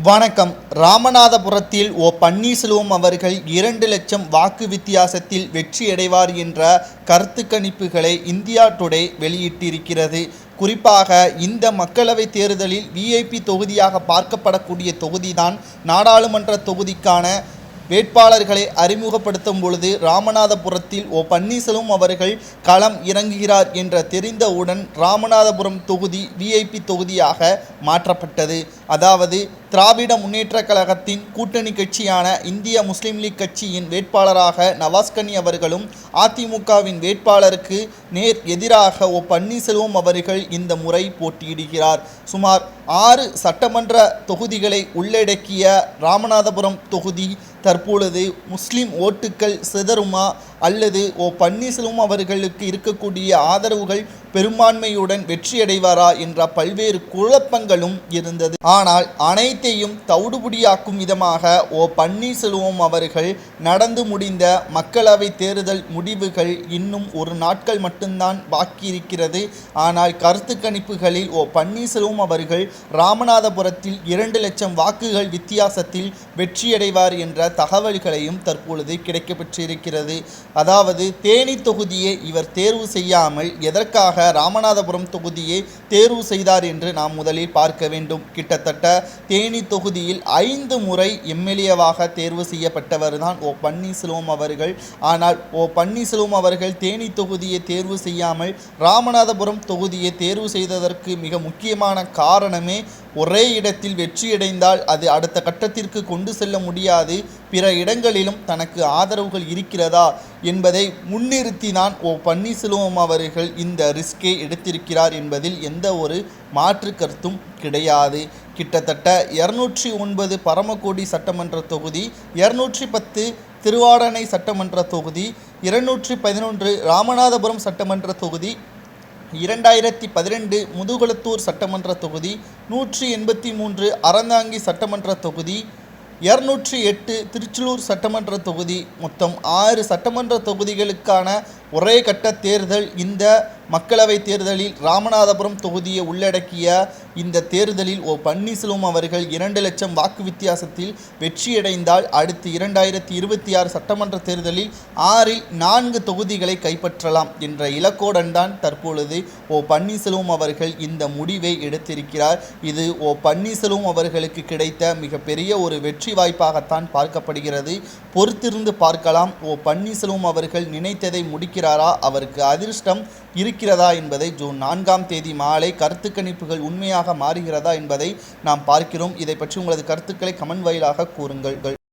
வணக்கம். ராமநாதபுரத்தில் பன்னீர்செல்வம் அவர்கள் 2 லட்சம் வாக்கு வித்தியாசத்தில் வெற்றியடைவார் என்ற கருத்து கணிப்புகளை இந்தியா டுடே வெளியிட்டிருக்கிறது. குறிப்பாக இந்த மக்களவை தேர்தலில் விஐபி தொகுதியாக பார்க்கப்படக்கூடிய தொகுதிதான் நாடாளுமன்ற தொகுதிக்கான வேட்பாளர்களை அறிமுகப்படுத்தும் பொழுது ராமநாதபுரத்தில் பன்னீர்செல்வம் அவர்கள் களம் இறங்குகிறார் என்ற தெரிந்தவுடன் ராமநாதபுரம் தொகுதி விஐபி தொகுதியாக மாற்றப்பட்டது. அதாவது திராவிட முன்னேற்ற கழகத்தின் கூட்டணி கட்சியான இந்திய முஸ்லீம் லீக் கட்சியின் வேட்பாளராக நவாஸ்கனி அவர்களும் அதிமுகவின் வேட்பாளருக்கு நேர் எதிராக பன்னீர்செல்வம் அவர்கள் இந்த முறை போட்டியிடுகிறார். சுமார் 6 சட்டமன்ற தொகுதிகளை உள்ளடக்கிய ராமநாதபுரம் தொகுதி தற்பொழுது முஸ்லிம் ஓட்டுக்கள் சிதறுமா அல்லது பன்னீர்செல்வம் அவர்களுக்கு இருக்கக்கூடிய ஆதரவுகள் பெரும்பான்மையுடன் வெற்றியடைவாரா என்ற பல்வேறு குழப்பங்களும் இருந்தது. ஆனால் அனைத்தையும் தவிடுபடியாக்கும் விதமாக பன்னீர்செல்வம் அவர்கள் நடந்து முடிந்த மக்களவை தேர்தல் முடிவுகள் இன்னும் ஒரு நாட்கள் மட்டும்தான் பாக்கி இருக்கிறது. ஆனால் கருத்து கணிப்புகளில் பன்னீர்செல்வம் அவர்கள் ராமநாதபுரத்தில் 2 லட்சம் வாக்குகள் வித்தியாசத்தில் வெற்றியடைவார் என்ற தகவல்களையும் தற்பொழுது கிடைக்கப்பெற்றிருக்கிறது. அதாவது தேனி தொகுதியை இவர் தேர்வு செய்யாமல் எதற்காக ராமநாதபுரம் தொகுதியை தேர்வு செய்தார் என்று நாம் முதலில் பார்க்க வேண்டும். கிட்டத்தட்ட தேனி தொகுதியில் 5 முறை எம்எல்ஏவாக தேர்வு செய்யப்பட்டவர் தான் பன்னீர்செல்வம் அவர்கள். ஆனால் பன்னீர்செல்வம் அவர்கள் தேனி தொகுதியை தேர்வு செய்யாமல் ராமநாதபுரம் தொகுதியை தேர்வு செய்ததற்கு மிக முக்கியமான காரணமே ஒரே இடத்தில் வெற்றியடைந்தால் அது அடுத்த கட்டத்திற்கு கொண்டு செல்ல முடியாது, பிற இடங்களிலும் தனக்கு ஆதரவுகள் இருக்கிறதா என்பதை முன்னிறுத்தினான் பன்னீர்செல்வம் அவர்கள் இந்த ரிஸ்கை எடுத்திருக்கிறார் என்பதில் எந்த ஒரு மாற்று கருத்தும் கிடையாது. கிட்டத்தட்ட 209 பரமக்குடி சட்டமன்ற தொகுதி, 210 திருவாடானை சட்டமன்ற தொகுதி, 211 ராமநாதபுரம் சட்டமன்ற தொகுதி, 2012 முதுகுளத்தூர் சட்டமன்ற தொகுதி, 183 அறந்தாங்கி சட்டமன்ற தொகுதி, 208 திருச்செந்தூர் சட்டமன்ற தொகுதி, மொத்தம் 6 சட்டமன்ற தொகுதிகளுக்கான ஒரே கட்ட தேர்தல். இந்த மக்களவை தேர்தலில் ராமநாதபுரம் தொகுதியை உள்ளடக்கிய இந்த தேர்தலில் பன்னீர்செல்வம் அவர்கள் 2 லட்சம் வாக்கு வித்தியாசத்தில் வெற்றியடைந்தால் அடுத்து 2026 சட்டமன்ற தேர்தலில் 6இல் 4 தொகுதிகளை கைப்பற்றலாம் என்ற இலக்கோடன் தான் தற்பொழுது பன்னீர்செல்வம் அவர்கள் இந்த முடிவை எடுத்திருக்கிறார். இது பன்னீர்செல்வம் அவர்களுக்கு கிடைத்த மிகப்பெரிய ஒரு வெற்றி வாய்ப்பாகத்தான் பார்க்கப்படுகிறது. பொறுத்திருந்து பார்க்கலாம். பன்னீர்செல்வம் அவர்கள் நினைத்ததை முடிக்கிறாரா, அவருக்கு அதிர்ஷ்டம் இருக்கிறதா என்பதை ஜூன் 4ஆம் தேதி மாலை கருத்து கணிப்புகள் உண்மையாக மாறுகிறதா என்பதை நாம் பார்க்கிறோம். இதை பற்றி உங்களது கருத்துக்களை கமெண்ட் வாயிலாக கூறுங்கள்.